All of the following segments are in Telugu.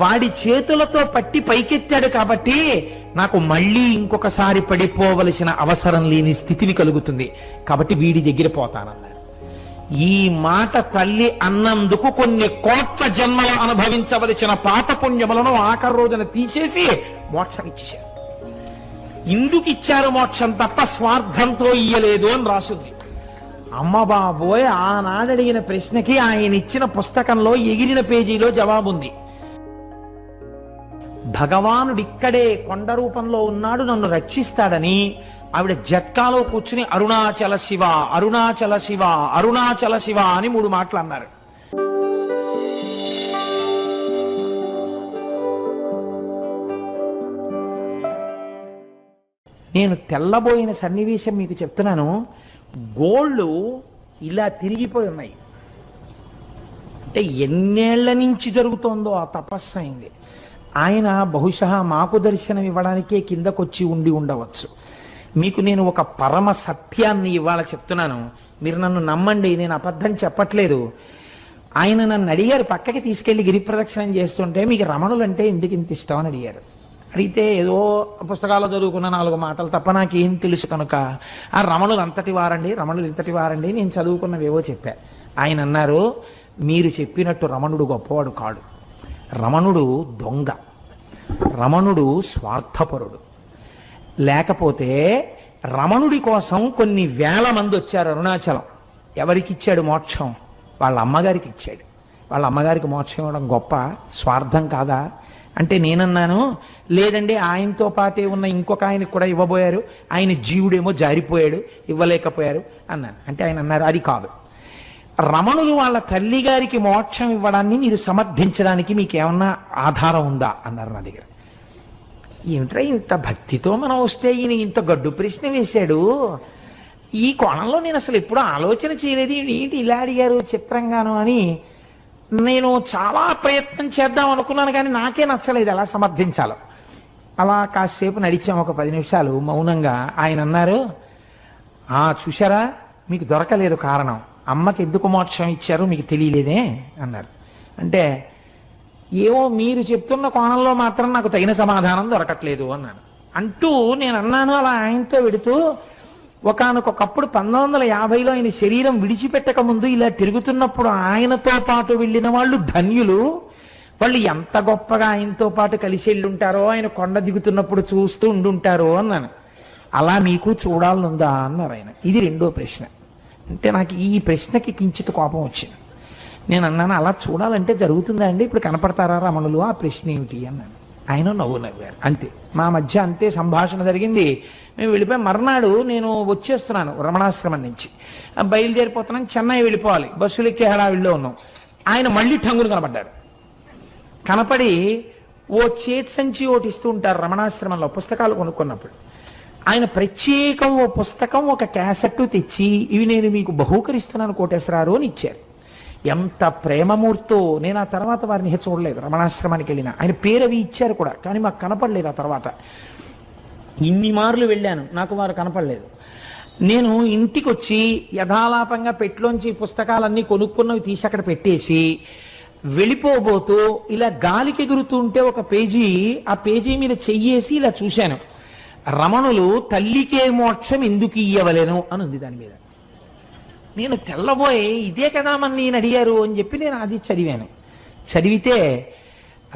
వాడి చేతులతో పట్టి పైకెత్తాడు కాబట్టి నాకు మళ్ళీ ఇంకొకసారి పడిపోవలసిన అవసరం లేని స్థితిని కలుగుతుంది, కాబట్టి వీడి దగ్గర పోతానన్నారు. ఈ మాట తల్లి అన్నందుకు కొన్ని కోట్ల జన్మలు అనుభవించవలసిన పాపపుణ్యములను ఆఖరి రోజున తీసేసి మోక్షం ఇచ్చేశారు. ఇందుకు ఇచ్చారు మోక్షం తప్ప స్వార్థంతో ఇయ్యలేదు అని రాసుంది. అమ్మ బాబోయ్, ఆనాడు అడిగిన ప్రశ్నకి ఆయన ఇచ్చిన పుస్తకంలో ఎగిరిన పేజీలో జవాబుంది. భగవానుడిక్కడే కొండ రూపంలో ఉన్నాడు, నన్ను రక్షిస్తాడని ఆవిడ జట్కాలో కూర్చుని అరుణాచల శివ, అరుణాచల శివ, అరుణాచల శివ అని 3 మాటలు అన్నారు. నేను తెల్లబోయిన సన్నివేశం మీకు చెప్తున్నాను. గోళ్ళు ఇలా తిరిగిపోయి ఉన్నాయి. అంటే ఎన్నేళ్ల నుంచి జరుగుతోందో ఆ తపస్సు అయింది. ఆయన బహుశా మాకు దర్శనం ఇవ్వడానికే కిందకొచ్చి ఉండి ఉండవచ్చు. మీకు నేను ఒక పరమ సత్యాన్ని ఇవాళ చెప్తున్నాను, మీరు నన్ను నమ్మండి, నేను అబద్ధం చెప్పట్లేదు. ఆయన నన్ను అడిగారు, పక్కకి తీసుకెళ్లి గిరి ప్రదక్షిణం చేస్తుంటే మీకు రమణులు అంటే ఎందుకు ఇంత ఇష్టం అని అడిగారు. అడిగితే ఏదో పుస్తకాల్లో చదువుకున్న 4 మాటలు తప్ప నాకేం తెలుసు కనుక ఆ రమణులు అంతటి వారండి, రమణులు ఇంతటి వారండి, నేను చదువుకున్నవేవో చెప్పా. ఆయన అన్నారు, మీరు చెప్పినట్టు రమణుడు గొప్పవాడు కాడు, రమణుడు దొంగ, రమణుడు స్వార్థపరుడు. లేకపోతే రమణుడి కోసం కొన్ని వేల మంది వచ్చారు అరుణాచలం. ఎవరికి ఇచ్చాడు మోక్షం? వాళ్ళ అమ్మగారికి ఇచ్చాడు. వాళ్ళ అమ్మగారికి మోక్షం ఇవ్వడం గొప్ప, స్వార్థం కాదా అంటే నేనన్నాను, లేదండి ఆయనతో పాటే ఉన్న ఇంకొక ఆయనకు కూడా ఇవ్వబోయారు, ఆయన జీవుడేమో జారిపోయాడు, ఇవ్వలేకపోయారు అన్నాను. అంటే ఆయన అన్నారు, అది కాదు, రమణులు వాళ్ళ తల్లి గారికి మోక్షం ఇవ్వడాన్ని మీరు సమర్థించడానికి మీకు ఏమన్నా ఆధారం ఉందా అన్నారు నా దగ్గర. ఏమిట్రా ఇంత భక్తితో మనం వస్తే ఈయన ఇంత గడ్డు ప్రశ్న వేశాడు, ఈ కోణంలో నేను అసలు ఎప్పుడూ ఆలోచన చేయలేదు, ఏంటి ఇలా అడిగారు చిత్రంగాను అని నేను చాలా ప్రయత్నం చేద్దాం అనుకున్నాను, కానీ నాకే నచ్చలేదు ఎలా సమర్థించాలో. అలా కాసేపు నడిచాం, ఒక 10 నిమిషాలు మౌనంగా. ఆయన అన్నారు, చూశారా మీకు దొరకలేదు కారణం, అమ్మకి ఎందుకు మోక్షం ఇచ్చారో మీకు తెలియలేదే అన్నారు. అంటే ఏవో మీరు చెప్తున్న కోణంలో మాత్రం నాకు తగిన సమాధానం దొరకట్లేదు అన్నాను. అంటూ నేను అన్నాను అలా ఆయనతో వెడుతూ, ఒకానొకప్పుడు 1950లో ఆయన శరీరం విడిచిపెట్టక ముందు ఇలా తిరుగుతున్నప్పుడు ఆయనతో పాటు వెళ్ళిన వాళ్ళు ధన్యులు, వాళ్ళు ఎంత గొప్పగా ఆయనతో పాటు కలిసి వెళ్ళుంటారో, ఆయన కొండ దిగుతున్నప్పుడు చూస్తూ ఉండుంటారో అన్నాను. అలా మీకు చూడాలనుందా అన్నారు ఆయన. ఇది 2వ ప్రశ్న. అంటే నాకు ఈ ప్రశ్నకి కించిత్ కోపం వచ్చింది. నేను అన్నాను, అలా చూడాలంటే జరుగుతుందా అండి, ఇప్పుడు కనపడతారా రమణులు, ఆ ప్రశ్న ఏమిటి అన్నాను. ఆయన నవ్వారు. అంతే, మా మధ్య అంతే సంభాషణ జరిగింది. మేము వెళ్ళిపోయి మర్నాడు నేను వచ్చేస్తున్నాను రమణాశ్రమం నుంచి, బయలుదేరిపోతున్నాను, చెన్నై వెళ్ళిపోవాలి, బస్సులు ఎక్కే హడావిడిలో ఉన్నాం. ఆయన మళ్ళీ ఠంగులు కనపడ్డారు. కనపడి ఓ చేట్ సంచి ఒకటి ఇస్తూ ఉంటారు రమణాశ్రమంలో పుస్తకాలు కొనుక్కున్నప్పుడు. ఆయన ప్రత్యేకం ఓ పుస్తకం, ఒక క్యాసెట్ తెచ్చి, ఇవి నేను మీకు బహూకరిస్తున్నాను కోటేశ్వరారు అని ఇచ్చారు. ఎంత ప్రేమమూర్తో. నేను ఆ తర్వాత వారిని చూడలేదు, రమణాశ్రమానికి వెళ్ళిన ఆయన పేరు అవి ఇచ్చారు కూడా, కానీ మాకు కనపడలేదు. ఆ తర్వాత ఇన్ని మార్లు వెళ్ళాను, నాకు వారు కనపడలేదు. నేను ఇంటికి వచ్చి యథాలాపంగా పెట్లోంచి పుస్తకాలన్నీ కొనుక్కున్నవి తీసి అక్కడ పెట్టేసి వెళ్ళిపోబోతూ ఇలా గాలికి ఎగురుతుంటే ఒక పేజీ, ఆ పేజీ మీద చెయ్యేసి ఇలా చూశాను, రమణులు తల్లికే మోక్షం ఎందుకు ఇయ్యవలేను అని ఉంది దాని మీద. నేను తెల్లబోయి, ఇదే కదా మన నేను అడిగారు అని చెప్పి నేను అది చదివాను. చదివితే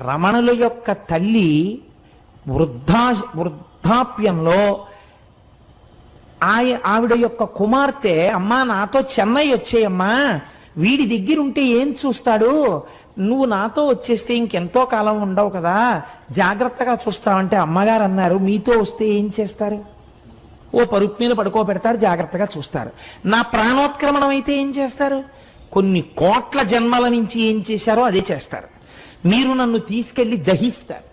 రమణుల యొక్క తల్లి వృద్ధాప్యంలో ఆవిడ యొక్క కుమార్తె, అమ్మా నాతో చెన్నై వచ్చేయమ్మా, వీడి దగ్గర ఉంటే ఏం చూస్తాడు, నువ్వు నాతో వచ్చేస్తే ఇంకెంతో కాలం ఉండవు కదా, జాగ్రత్తగా చూస్తావంటే అమ్మగారు అన్నారు, మీతో వస్తే ఏం చేస్తారు, ఓ పరుపు మీద పడుకోబెడతారు, జాగ్రత్తగా చూస్తారు. నా ప్రాణోత్క్రమణం అయితే ఏం చేస్తారు, కొన్ని కోట్ల జన్మల నుంచి ఏం చేశారో అదే చేస్తారు. మీరు నన్ను తీసుకెళ్లి దహిస్తారు.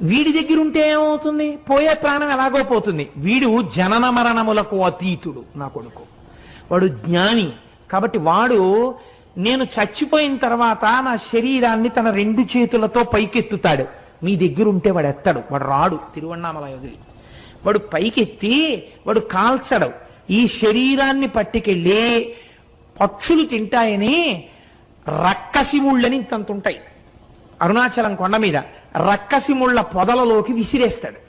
వీడి దగ్గర ఉంటే ఏమవుతుంది, పోయే ప్రాణం ఎలాగో పోతుంది. వీడు జనన మరణములకు అతీతుడు, నా కొడుకు, వాడు జ్ఞాని. కాబట్టి వాడు నేను చచ్చిపోయిన తర్వాత నా శరీరాన్ని తన 2 చేతులతో పైకెత్తుతాడు. మీ దగ్గర ఉంటే వాడు ఎత్తాడు, వాడు రాడు తిరువన్నామల వదిలి, వాడు పైకెత్తి వాడు కాల్చడు. ఈ శరీరాన్ని పట్టుకెళ్ళి పక్షులు తింటాయని రక్కసి ముళ్ళని ఇంతంత ఉంటాయి, అరుణాచలం కొండ మీద రక్కసి ముళ్ళ పొదలలోకి విసిరేస్తాడు.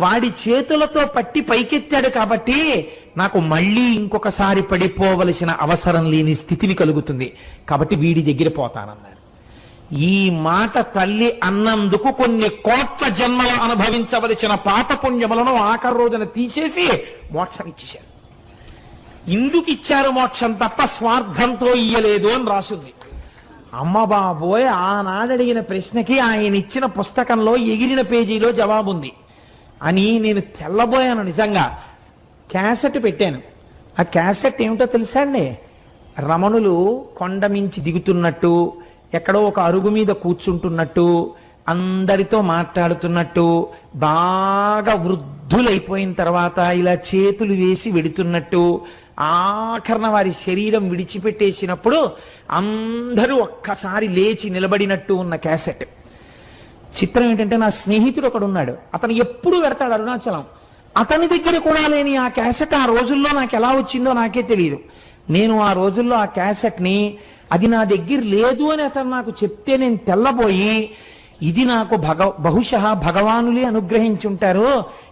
వాడి చేతులతో పట్టి పైకెత్తాడు కాబట్టి నాకు మళ్ళీ ఇంకొకసారి పడిపోవలసిన అవసరం లేని స్థితిని కలుగుతుంది, కాబట్టి వీడి దగ్గర పోతానన్నారు. ఈ మాట తల్లి అన్నందుకు కొన్ని కోట్ల జన్మలు అనుభవించవలసిన పాపపుణ్యములను ఆఖరి రోజున తీసేసి మోక్షం ఇచ్చేశారు. ఇందుకు ఇచ్చారు మోక్షం తప్ప స్వార్థంతో ఇయ్యలేదు అని రాసుంది. అమ్మ బాబోయ్, ఆనాడు అడిగిన ప్రశ్నకి ఆయన ఇచ్చిన పుస్తకంలో ఎగిరిన పేజీలో జవాబుంది అని నేను తెల్లబోయాను. నిజంగా క్యాసెట్ పెట్టాను. ఆ క్యాసెట్ ఏమిటో తెలుసా అండి? రమణులు కొండ మించి దిగుతున్నట్టు, ఎక్కడో ఒక అరుగు మీద కూర్చుంటున్నట్టు, అందరితో మాట్లాడుతున్నట్టు, బాగా వృద్ధులైపోయిన తర్వాత ఇలా చేతులు వేసి వెడుతున్నట్టు, ఆఖరణ వారి శరీరం విడిచిపెట్టేసినప్పుడు అందరూ ఒక్కసారి లేచి నిలబడినట్టు ఉన్న క్యాసెట్. చిత్రం ఏంటంటే, నా స్నేహితుడు ఒకడు ఉన్నాడు, అతను ఎప్పుడు పెడతాడు అరుణాచలం. అతని దగ్గర కూడా లేని ఆ క్యాసెట్ ఆ రోజుల్లో నాకు ఎలా వచ్చిందో నాకే తెలియదు. నేను ఆ రోజుల్లో ఆ క్యాసెట్ని, అది నా దగ్గర లేదు అని అతను నాకు చెప్తే నేను తెల్లబోయి, ఇది నాకు బహుశः భగవానులే అనుగ్రహించుంటారు,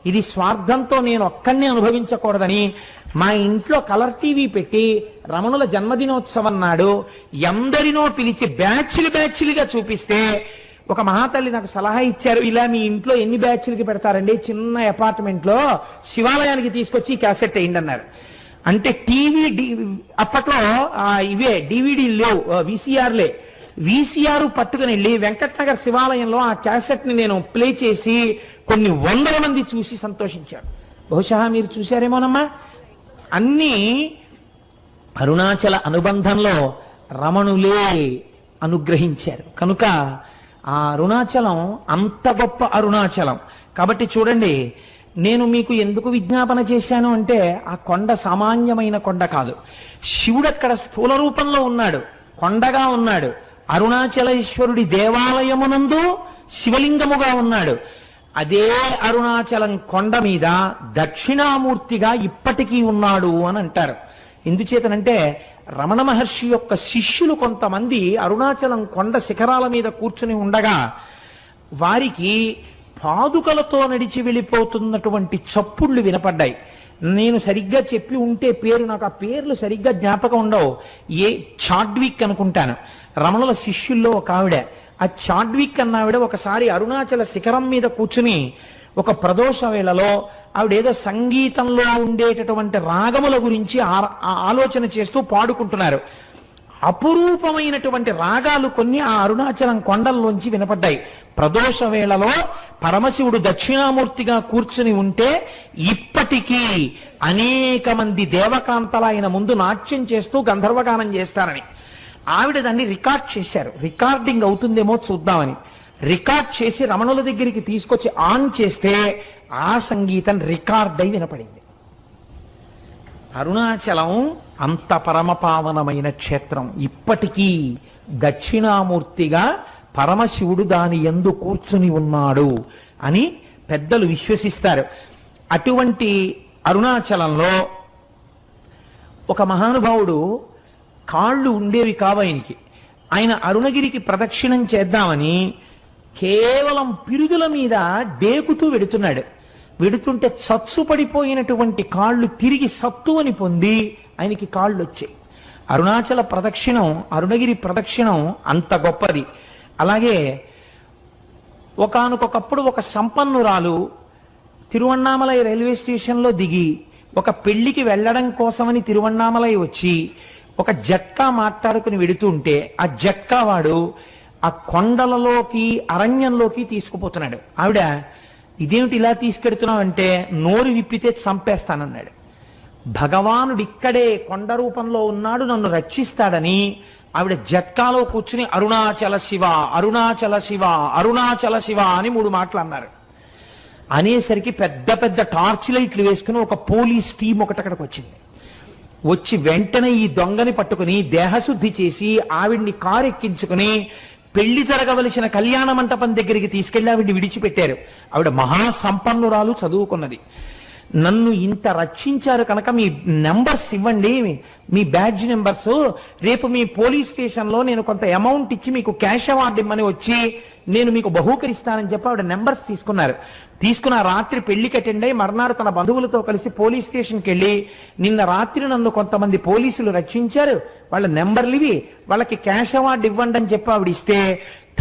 ఇది స్వార్థంతో నేను ఒక్కడినే అనుభవించకూడదని మా ఇంట్లో కలర్ టీవీ పెట్టి రమణుల జన్మదినోత్సవం నాడు ఎందరినో పిలిచి బ్యాచ్లుగా చూపిస్తే ఒక మహాతల్లి నాకు సలహా ఇచ్చారు, ఇలా మీ ఇంట్లో ఎన్ని బ్యాచ్లకి పెడతారండి, చిన్న అపార్ట్మెంట్ లో శివాలయానికి తీసుకొచ్చి ఈ క్యాసెట్ వేయండి అన్నారు. అంటే టీవీ అప్పట్లో ఇవే డివిడీలు లేవు, వీసీఆర్లే. వీసీఆర్ పట్టుకుని వెళ్ళి వెంకటనగర్ శివాలయంలో ఆ క్యాసెట్ ని నేను ప్లే చేసి కొన్ని వందల మంది చూసి సంతోషించారు. బహుశా మీరు చూశారేమోనమ్మా. అన్నీ అరుణాచల అనుబంధంలో రమణులే అనుగ్రహించారు కనుక ఆ అరుణాచలం అంత గొప్ప అరుణాచలం. కాబట్టి చూడండి, నేను మీకు ఎందుకు విజ్ఞాపన చేశాను అంటే, ఆ కొండ సామాన్యమైన కొండ కాదు. శివుడు అక్కడ స్థూల రూపంలో ఉన్నాడు, కొండగా ఉన్నాడు. అరుణాచలేశ్వరుడి దేవాలయమునందు శివలింగముగా ఉన్నాడు. అదే అరుణాచలం కొండ మీద దక్షిణామూర్తిగా ఇప్పటికీ ఉన్నాడు అని అంటారు. ఎందుచేతనంటే, రమణ మహర్షి యొక్క శిష్యులు కొంతమంది అరుణాచలం కొండ శిఖరాల మీద కూర్చుని ఉండగా వారికి పాదుకలతో నడిచి వెళ్ళిపోతున్నటువంటి చప్పుళ్ళు వినపడ్డాయి. నేను సరిగ్గా చెప్పి ఉంటే పేరు, నాకు ఆ పేర్లు సరిగ్గా జ్ఞాపకం ఉండవు. చాడ్విక్ అనుకుంటాను, రమణుల శిష్యుల్లో ఒక ఆవిడ. ఆ చాడ్విక్ అన్న ఆవిడ ఒకసారి అరుణాచల శిఖరం మీద కూర్చుని ఒక ప్రదోష వేళలో ఆవిడేదో సంగీతంలో ఉండేటటువంటి రాగముల గురించి ఆలోచన చేస్తూ పాడుకుంటున్నారు. అపురూపమైనటువంటి రాగాలు కొన్ని ఆ అరుణాచలం కొండల్లోంచి వినపడ్డాయి. ప్రదోష వేళలో పరమశివుడు దక్షిణామూర్తిగా కూర్చుని ఉంటే ఇప్పటికీ అనేక మంది దేవకాంతల ఆయన ముందు నాట్యం చేస్తూ గంధర్వగానం చేస్తారని ఆవిడ దాన్ని రికార్డ్ చేశారు. రికార్డింగ్ అవుతుందేమో చూద్దామని రికార్డ్ చేసి రమణుల దగ్గరికి తీసుకొచ్చి ఆన్ చేస్తే ఆ సంగీతం రికార్డ్ అయి వినపడింది. అరుణాచలం అంత పరమపావనమైన క్షేత్రం. ఇప్పటికీ దక్షిణామూర్తిగా పరమశివుడు దాని యందు కూర్చుని ఉన్నాడు అని పెద్దలు విశ్వసిస్తారు. అటువంటి అరుణాచలంలో ఒక మహానుభావుడు, కాళ్ళు ఉండేవి కావు ఆయనకి, ఆయన అరుణగిరికి ప్రదక్షిణం చేద్దామని కేవలం పిరుదుల మీద డేకుతూ వెడుతున్నాడు. వెడుతుంటే చచ్చు పడిపోయినటువంటి కాళ్ళు తిరిగి సత్తువని పొంది ఆయనకి కాళ్ళు వచ్చాయి. అరుణాచల ప్రదక్షిణం, అరుణగిరి ప్రదక్షిణం అంత గొప్పది. అలాగే ఒకానొకప్పుడు ఒక సంపన్నురాలు తిరువణ్ణామలై రైల్వే స్టేషన్లో దిగి ఒక పెళ్లికి వెళ్ళడం కోసమని తిరువణ్ణామలై వచ్చి ఒక జట్కా మాట్లాడుకుని వెడుతుంటే ఆ జట్కా వాడు ఆ కొండలలోకి అరణ్యంలోకి తీసుకుపోతున్నాడు. ఆవిడ, ఇదేమిటి ఇలా తీసుకెడుతున్నావు అంటే, నోరు విప్పితే చంపేస్తానన్నాడు. భగవానుడు ఇక్కడే కొండ రూపంలో ఉన్నాడు, నన్ను రక్షిస్తాడని ఆవిడ జట్కాలో కూర్చుని అరుణాచల శివ, అరుణాచల శివ, అరుణాచల శివ అని 3 మాటలు అన్నారు. అనేసరికి పెద్ద పెద్ద టార్చ్ లైట్లు వేసుకుని ఒక పోలీస్ టీం ఒకటి అక్కడికి వచ్చింది. వచ్చి వెంటనే ఈ దొంగని పట్టుకుని దేహశుద్ధి చేసి ఆవిడ్ని కారు ఎక్కించుకుని పెళ్లి జరగవలసిన కళ్యాణ మంటపం దగ్గరికి తీసుకెళ్లి ఆవిడ్ని విడిచిపెట్టారు. ఆవిడ మహాసంపన్నురాలు, చదువుకున్నది. నన్ను ఇంత రక్షించారు కనుక మీ నెంబర్స్ ఇవ్వండి, మీ బ్యాడ్జ్ నెంబర్స్, రేపు మీ పోలీస్ స్టేషన్లో నేను కొంత అమౌంట్ ఇచ్చి మీకు క్యాష్ అవార్డు ఇమ్మని వచ్చి నేను మీకు బహూకరిస్తానని చెప్పి ఆవిడ నెంబర్స్ తీసుకున్నారు. తీసుకున్న రాత్రి పెళ్లికి అటెండ్ అయ్యి మర్నాడు తన బంధువులతో కలిసి పోలీస్ స్టేషన్కి వెళ్ళి, నిన్న రాత్రి నన్ను కొంతమంది పోలీసులు రక్షించారు, వాళ్ళ నెంబర్లు ఇవి, వాళ్ళకి క్యాష్ అవార్డు ఇవ్వండి అని చెప్పి ఆవిడ ఇస్తే,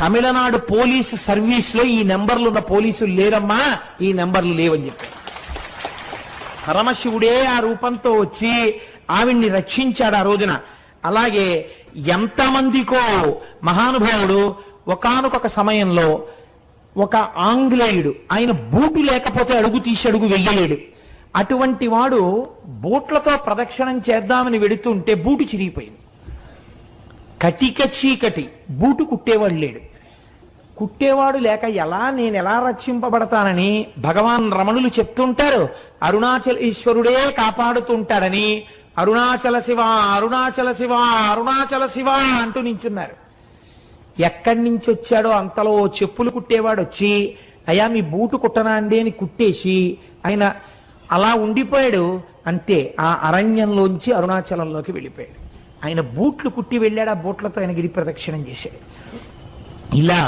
తమిళనాడు పోలీసు సర్వీస్ లో ఈ నెంబర్లు ఉన్న పోలీసులు లేరమ్మా, ఈ నెంబర్లు లేవని చెప్పారు. పరమశివుడే ఆ రూపంతో వచ్చి ఆవిడ్ని రక్షించాడు ఆ రోజున. అలాగే ఎంతమందికో మహానుభావుడు ఒకానొక సమయంలో ఒక ఆంగ్లేయుడు, ఆయన బూటు లేకపోతే అడుగు తీసి అడుగు వెయ్యలేడు. అటువంటి వాడు బూట్లతో ప్రదక్షిణం చేద్దామని వెడుతుంటే బూటు చిరిగిపోయింది. కటిక చీకటి, బూటు కుట్టేవాడు లేడు. కుట్టేవాడు లేక నేను ఎలా రక్షింపబడతానని భగవాన్ రమణులు చెప్తుంటారు. అరుణాచల ఈశ్వరుడే కాపాడుతుంటాడని అరుణాచల శివ అరుణాచల శివ అరుణాచల శివ అంటూ నించున్నారు. ఎక్కడి నుంచి వచ్చాడో అంతలో చెప్పులు కుట్టేవాడు వచ్చి, అయ్యా మీ బూటు కుట్టనా అండి అని కుట్టేసి ఆయన అలా ఉండిపోయాడు. అంతే, ఆ అరణ్యంలోంచి అరుణాచలంలోకి వెళ్ళిపోయాడు. ఆయన బూట్లు కుట్టి వెళ్ళాడు, ఆ బూట్లతో ఆయన గిరి ప్రదక్షిణం చేశాడు. ఇలా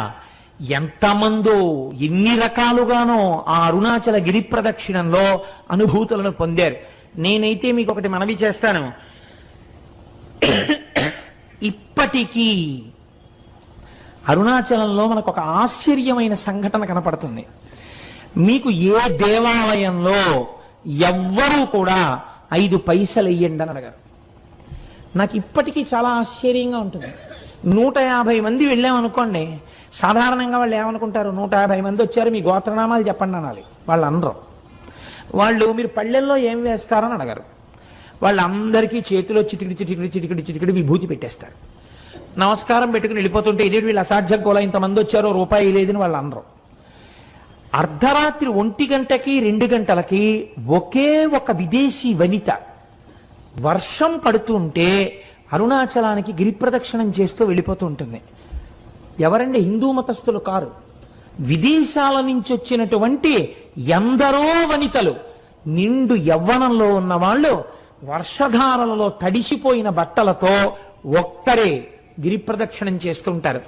ఎంతమందో ఎన్ని రకాలుగానో ఆ అరుణాచల గిరి ప్రదక్షిణంలో అనుభూతులను పొందారు. నేనైతే మీకు ఒకటి మనవి చేస్తాను. ఇప్పటికీ అరుణాచలంలో మనకు ఒక ఆశ్చర్యమైన సంఘటన కనపడుతుంది. మీకు ఏ దేవాలయంలో ఎవ్వరూ కూడా 5 పైసలు వెయ్యండి అని అడగారు. నాకు ఇప్పటికీ చాలా ఆశ్చర్యంగా ఉంటుంది. 150 మంది వెళ్ళామనుకోండి, సాధారణంగా వాళ్ళు ఏమనుకుంటారు, 150 మంది వచ్చారు మీ గోత్రనామాలు చెప్పండి అనాలి. వాళ్ళు అనరు. వాళ్ళు మీరు పళ్ళెల్లో ఏం వేస్తారని అడగరు. వాళ్ళందరికీ చేతిలో చిటికిడి చిటికిడి చిటికిడి చిటికిడి విభూతి పెట్టేస్తారు. నమస్కారం పెట్టుకుని వెళ్ళిపోతుంటే, ఇదే వీళ్ళు అసాధ్యం కూడా ఇంతమంది వచ్చారో రూపాయి లేదని వాళ్ళు అనరు. అర్ధరాత్రి 1 గంటకి 2 గంటలకి ఒకే ఒక విదేశీ వనిత వర్షం పడుతుంటే అరుణాచలానికి గిరి ప్రదక్షిణం చేస్తూ వెళ్ళిపోతూ ఉంటుంది. ఎవరండి? హిందూ మతస్థులు కారు, విదేశాల నుంచి వచ్చినటువంటి ఎందరో వనితలు, నిండు యవ్వనంలో ఉన్న వాళ్ళు వర్షధారలలో తడిసిపోయిన బట్టలతో ఒక్కరే గిరి ప్రదక్షిణం చేస్తుంటారు.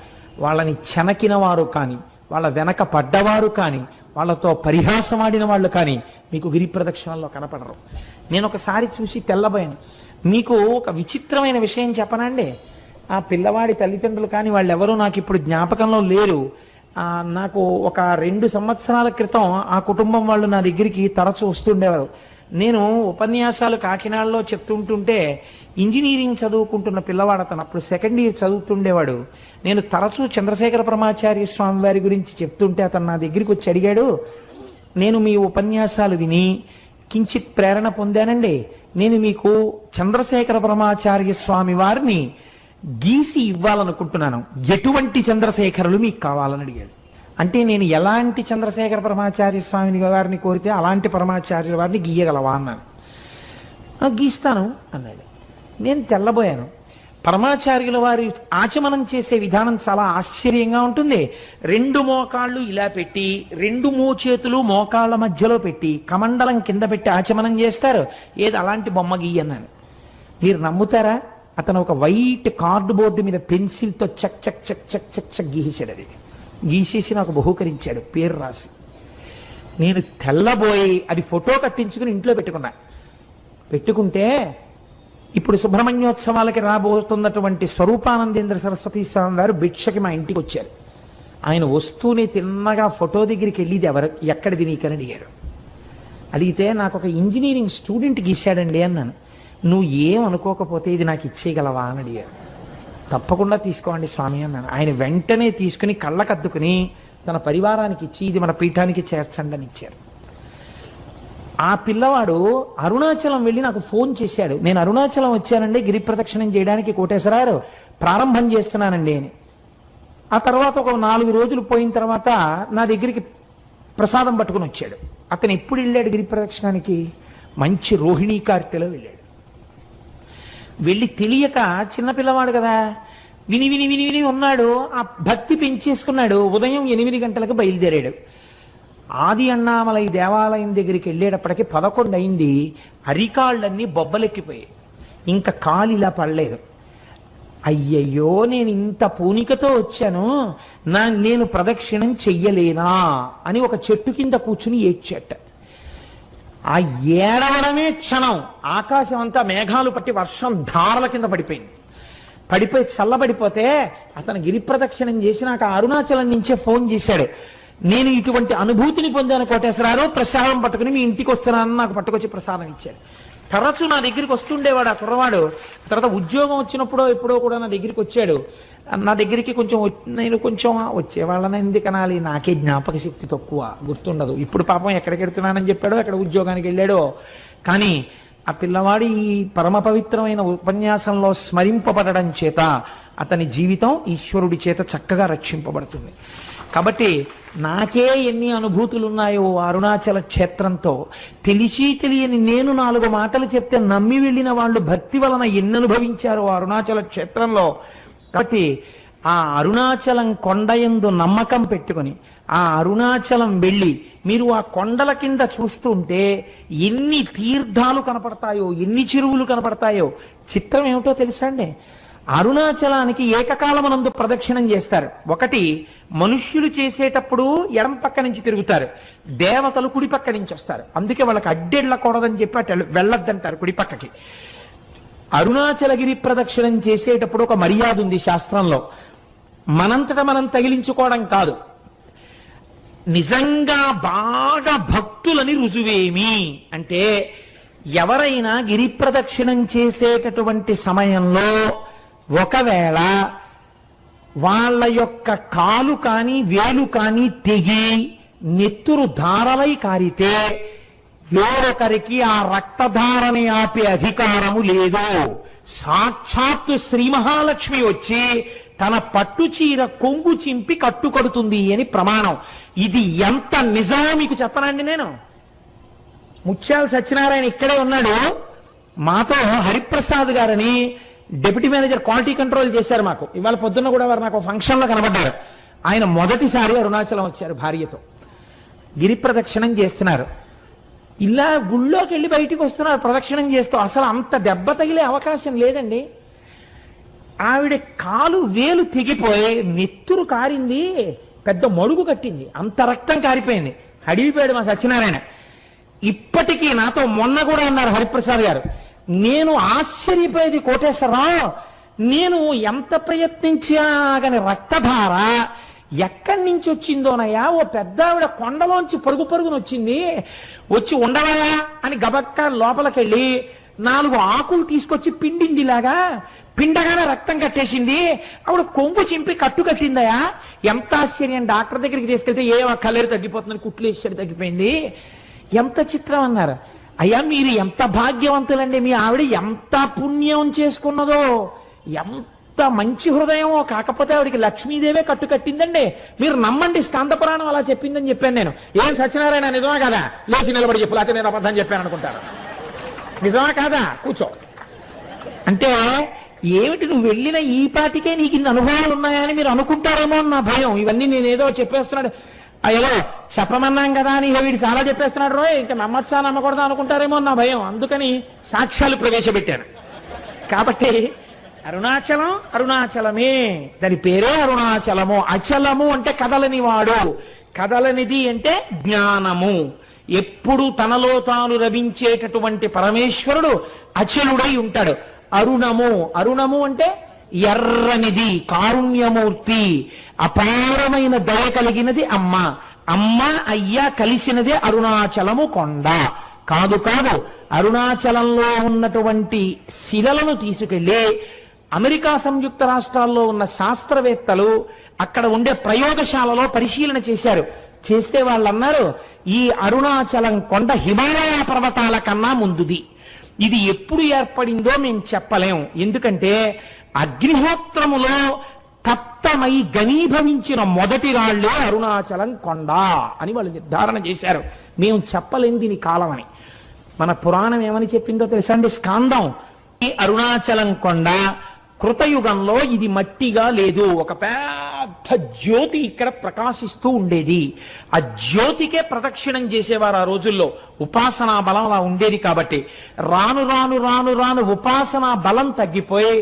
వాళ్ళని చెనకిన వారు కానీ, వాళ్ళ వెనక పడ్డవారు కానీ, వాళ్ళతో పరిహాసమాడిన వాళ్ళు కానీ మీకు గిరి ప్రదక్షిణంలో కనపడరు. నేను ఒకసారి చూసి తెల్లబోయాను. మీకు ఒక విచిత్రమైన విషయం చెప్పనండి. ఆ పిల్లవాడి తల్లిదండ్రులు కానీ వాళ్ళెవరూ నాకు ఇప్పుడు జ్ఞాపకంలో లేరు. నాకు ఒక 2 సంవత్సరాల క్రితం ఆ కుటుంబం వాళ్ళు నా దగ్గరికి తరచూ వస్తుండేవారు. నేను ఉపన్యాసాలు కాకినాడలో చెప్తుంటుంటే ఇంజనీరింగ్ చదువుకుంటున్న పిల్లవాడు అతను, అప్పుడు 2nd ఇయర్ చదువుతుండేవాడు. నేను తరచూ చంద్రశేఖర పరమాచార్య స్వామి వారి గురించి చెప్తుంటే అతను నా దగ్గరికి వచ్చి అడిగాడు, నేను మీ ఉపన్యాసాలు విని కించిత్ ప్రేరణ పొందానండి, నేను మీకు చంద్రశేఖర పరమాచార్య స్వామి వారిని గీసి ఇవ్వాలనుకుంటున్నాను, ఎటువంటి చంద్రశేఖరులు మీకు కావాలని అడిగాడు. అంటే నేను ఎలాంటి చంద్రశేఖర పరమాచార్య స్వామిని వారిని కోరితే అలాంటి పరమాచార్యుల వారిని గీయగలవా అన్నాను. గీస్తాను అన్నాడు. నేను తెల్లబోయాను. పరమాచార్యుల వారి ఆచమనం చేసే విధానం చాలా ఆశ్చర్యంగా ఉంటుంది. 2 మోకాళ్ళు ఇలా పెట్టి 2 మోచేతులు మోకాళ్ళ మధ్యలో పెట్టి కమండలం కింద పెట్టి ఆచమనం చేస్తారు. ఏది అలాంటి బొమ్మ గీయన్నాను. మీరు నమ్ముతారా? అతను ఒక వైట్ కార్డు బోర్డు మీద పెన్సిల్తో చక్ చక్ చక్ చక్ చక్ చక్ గీసాడు. అది గీసేసి నాకు బహూకరించాడు, పేరు రాసి. నేను తెల్లబోయి అది ఫోటో కట్టించుకుని ఇంట్లో పెట్టుకుంటే ఇప్పుడు సుబ్రహ్మణ్యోత్సవాలకి రాబోతున్నటువంటి స్వరూపానందేంద్ర సరస్వతి స్వామి వారు భిక్షకి మా ఇంటికి వచ్చారు. ఆయన వస్తూనే తిన్నగా ఫోటో దగ్గరికి వెళ్ళిది ఎక్కడిది నీకని అడిగారు. అడిగితే నాకు ఒక ఇంజనీరింగ్ స్టూడెంట్ గీశాడండి అన్నాను. నువ్వు ఏం అనుకోకపోతే ఇది నాకు ఇచ్చేయగలవా అని అడిగారు. తప్పకుండా తీసుకోండి స్వామి అన్నాను. ఆయన వెంటనే తీసుకుని కళ్ళకద్దుకుని తన పరివారానికి ఇచ్చి ఇది మన పీఠానికి చేర్చండి అని ఇచ్చారు. ఆ పిల్లవాడు అరుణాచలం వెళ్ళి నాకు ఫోన్ చేశాడు, నేను అరుణాచలం వచ్చానండి గిరి ప్రదక్షిణం చేయడానికి కోటేశ్వరారు, ప్రారంభం చేస్తున్నానండి అని. ఆ తర్వాత ఒక 4 రోజులు పోయిన తర్వాత నా దగ్గరికి ప్రసాదం పట్టుకుని వచ్చాడు. అతను ఎప్పుడు వెళ్ళాడు గిరి ప్రదక్షిణానికి? మంచి రోహిణీ కార్తెలో వెళ్ళాడు. వెళ్ళి తెలియక చిన్నపిల్లవాడు కదా, విని విని విని విని ఉన్నాడు. ఆ భక్తి పెంచేసుకున్నాడు. ఉదయం 8 గంటలకు బయలుదేరాడు. ఆది అన్నామలై దేవాలయం దగ్గరికి వెళ్ళేటప్పటికి 11 అయింది. అరికాళ్ళన్నీ బొబ్బలెక్కిపోయాయి, ఇంకా కాలు ఇలా పడలేదు. అయ్యయ్యో, నేను ఇంత పూనికతో వచ్చాను, నేను ప్రదక్షిణం చెయ్యలేనా అని ఒక చెట్టు కింద కూర్చుని ఏడ్చేట. ఆ ఏడవడమే క్షణం ఆకాశం అంతా మేఘాలు పట్టి వర్షం ధారల కింద పడిపోయి చల్లబడిపోతే అతను గిరి ప్రదక్షిణం చేసి నాకు అరుణాచలం నుంచే ఫోన్ చేశాడు. నేను ఇటువంటి అనుభూతిని పొందాను కోటేశ్వరరావు, ప్రసాదం పట్టుకుని మీ ఇంటికి వస్తున్నానని నాకు పట్టుకొచ్చి ప్రసాదం ఇచ్చాడు. తరచు నా దగ్గరికి వస్తుండేవాడు ఆ కుర్రవాడు. తర్వాత ఉద్యోగం వచ్చినప్పుడో ఎప్పుడో కూడా నా దగ్గరికి వచ్చాడు. నా దగ్గరికి నేను కొంచెం వచ్చేవాళ్ళని ఎందుకు అనాలి, నాకే జ్ఞాపక శక్తి తక్కువ, గుర్తుండదు. ఇప్పుడు పాపం ఎక్కడికి వెళ్తున్నానని చెప్పాడో, ఎక్కడ ఉద్యోగానికి వెళ్ళాడో. కానీ ఆ పిల్లవాడి ఈ పరమ పవిత్రమైన ఉపన్యాసంలో స్మరింపబడడం చేత అతని జీవితం ఈశ్వరుడి చేత చక్కగా రక్షింపబడుతుంది. కాబట్టి నాకే ఎన్ని అనుభూతులు ఉన్నాయో అరుణాచల క్షేత్రంతో, తెలిసి తెలియని నేను 4 మాటలు చెప్తే నమ్మి వెళ్ళిన వాళ్ళు భక్తి వలన ఎన్ని అనుభవించారో అరుణాచల క్షేత్రంలో. కాబట్టి ఆ అరుణాచలం కొండయందు నమ్మకం పెట్టుకొని ఆ అరుణాచలం వెళ్ళి మీరు ఆ కొండల కింద చూస్తుంటే ఎన్ని తీర్థాలు కనపడతాయో, ఎన్ని చెరువులు కనపడతాయో. చిత్రం ఏమిటో తెలుసా అండి, అరుణాచలానికి ఏకకాలమునందు ప్రదక్షిణం చేస్తారు. ఒకటి మనుష్యులు చేసేటప్పుడు ఎడం పక్క నుంచి తిరుగుతారు, దేవతలు కుడి పక్క నుంచి వస్తారు. అందుకే వాళ్ళకి అడ్డెళ్ళకూడదని చెప్పి అటు వెళ్ళొద్దంటారు కుడి పక్కకి. అరుణాచలగిరి ప్రదక్షిణం చేసేటప్పుడు ఒక మర్యాద ఉంది శాస్త్రంలో. మనంతట మనం తగిలించుకోవడం కాదు, నిజంగా బాగా భక్తులని రుజువేమి అంటే, ఎవరైనా గిరి ప్రదక్షిణం చేసేటటువంటి సమయంలో ఒకవేళ వాళ్ళ యొక్క కాలు కానీ వేలు కానీ తెగి నెత్తురు ధారలై కారితే వేరొకరికి ఆ రక్తధారని ఆపే అధికారము లేదు. సాక్షాత్తు శ్రీ మహాలక్ష్మి వచ్చి తన పట్టు చీర కొంగు చింపి కట్టుకడుతుంది అని ప్రమాణం. ఇది ఎంత నిజమో మీకు చెప్పనండి. నేను ముత్యాల సత్యనారాయణ ఇక్కడే ఉన్నాడు, మాతో హరిప్రసాద్ గారని డిప్యూటీ మేనేజర్ క్వాలిటీ కంట్రోల్ చేశారు మాకు. ఇవాళ పొద్దున్న కూడా వారు నాకు ఫంక్షన్ లో కనబడ్డారు. ఆయన మొదటిసారి అరుణాచలం వచ్చారు భార్యతో, గిరి ప్రదక్షిణం చేస్తున్నారు. ఇలా గుళ్ళోకి వెళ్ళి బయటికి వస్తున్నారు ప్రదక్షిణం చేస్తూ. అసలు అంత దెబ్బ తగిలే అవకాశం లేదండి. ఆవిడ కాలు వేలు తెగిపోయి నెత్తురు కారింది, పెద్ద మడుగు కట్టింది, అంత రక్తం కారిపోయింది. అడిగిపోయాడు మా సత్యనారాయణ. ఇప్పటికీ నాతో మొన్న కూడా అన్నారు హరిప్రసాద్ గారు, నేను ఆశ్చర్యపోయేది కోటేశ్వరరావు, నేను ఎంత ప్రయత్నించా కానీ రక్తధార ఎక్కడి నుంచి వచ్చిందోనయ్యా. ఓ పెద్ద ఆవిడ కొండలోంచి పరుగున వచ్చింది, వచ్చి ఉండవా అని గబక్క లోపలికెళ్ళి 4 ఆకులు తీసుకొచ్చి పిండిందిలాగా, పిండగానే రక్తం కట్టేసింది. ఆవిడ కొంగు చింపి కట్టు కట్టిందయా. ఎంత ఆశ్చర్యం. డాక్టర్ దగ్గరికి తీసుకెళ్తే కళ్ళేరు తగ్గిపోతుందని కుట్లేసాడు, తగ్గిపోయింది. ఎంత చిత్రం అన్నారు. అయ్యా మీరు ఎంత భాగ్యవంతులండి, మీ ఆవిడ ఎంత పుణ్యం చేసుకున్నదో, ఎంత మంచి హృదయమో. కాకపోతే ఆవిడికి లక్ష్మీదేవే కట్టు కట్టిందండి. మీరు నమ్మండి, స్కంద పురాణం అలా చెప్పిందని చెప్పాను నేను. ఏం సత్యనారాయణ నిజమా కదా? లేచి నిలబడి చెప్పు, లేకపోతే నేను అబద్ధం చెప్పాను అనుకుంటాను. నిజమా కాదా? కూర్చో అంటే ఏమిటి, నువ్వు వెళ్ళిన ఈ పాటికే నీకు ఇన్ని అనుభవాలు ఉన్నాయని మీరు అనుకుంటారేమో అని నా భయం. ఇవన్నీ నేనేదో చెప్పేస్తున్నాడు, అయ్యో చెప్పమన్నాం కదా అని వీడు చాలా చెప్పేస్తున్నాడు రోయ్, ఇంకా నమ్మచ్చా నమ్మకూడదా అనుకుంటారేమో నా భయం. అందుకని సాక్ష్యాలు ప్రవేశపెట్టాను. కాబట్టి అరుణాచలం అరుణాచలమే, దాని పేరే అరుణాచలము. అచలము అంటే కదలని వాడు, కదలనిది అంటే జ్ఞానము. ఎప్పుడు తనలో తాను రవించేటటువంటి పరమేశ్వరుడు అచలుడై ఉంటాడు. అరుణము అంటే ఎర్రనిది, కారుణ్యమూర్తి, అపారమైన దయ కలిగినది అమ్మ. అమ్మ అయ్య కలిసినదే అరుణాచలము కొండ. కాదు అరుణాచలంలో ఉన్నటువంటి శిలలను తీసుకెళ్లి అమెరికా సంయుక్త రాష్ట్రాల్లో ఉన్న శాస్త్రవేత్తలు అక్కడ ఉండే ప్రయోగశాలలో పరిశీలన చేశారు. చేస్తే వాళ్ళు అన్నారు, ఈ అరుణాచలం కొండ హిమాలయ పర్వతాల కన్నా ముందుది. ఇది ఎప్పుడు ఏర్పడిందో మేము చెప్పలేం. ఎందుకంటే అగ్నిహోత్రములో తప్తమై ఘనీభవించిన మొదటి రాళ్లే అరుణాచలం కొండ అని వాళ్ళు నిర్ధారణ చేశారు. మేము చెప్పలేం దీని కాలం అని. మన పురాణం ఏమని చెప్పిందో తెలుసా అండి? స్కాందం. ఈ అరుణాచలం కొండ కృతయుగంలో ఇది మట్టిగా లేదు, ఒక పెద్ద జ్యోతి ఇక్కడ ప్రకాశిస్తూ ఉండేది. ఆ జ్యోతికే ప్రదక్షిణం చేసేవారు ఆ రోజుల్లో. ఉపాసనా బలం అలా ఉండేది. కాబట్టి రాను రాను రాను రాను ఉపాసనా బలం తగ్గిపోయి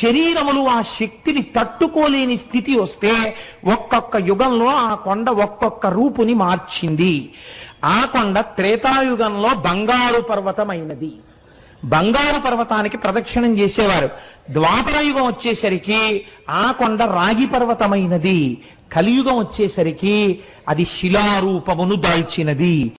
శరీరములు ఆ శక్తిని తట్టుకోలేని స్థితి వస్తే ఒక్కొక్క యుగంలో ఆ కొండ ఒక్కొక్క రూపుని మార్చింది. ఆ కొండ త్రేతాయుగంలో బంగారు పర్వతమైనది. బంగారు పర్వతానికి ప్రదక్షిణం చేసేవారు. ద్వాపరయుగం వచ్చేసరికి ఆ కొండ రాగి పర్వతమైనది. కలియుగం వచ్చేసరికి అది శిలారూపమును దాల్చినది.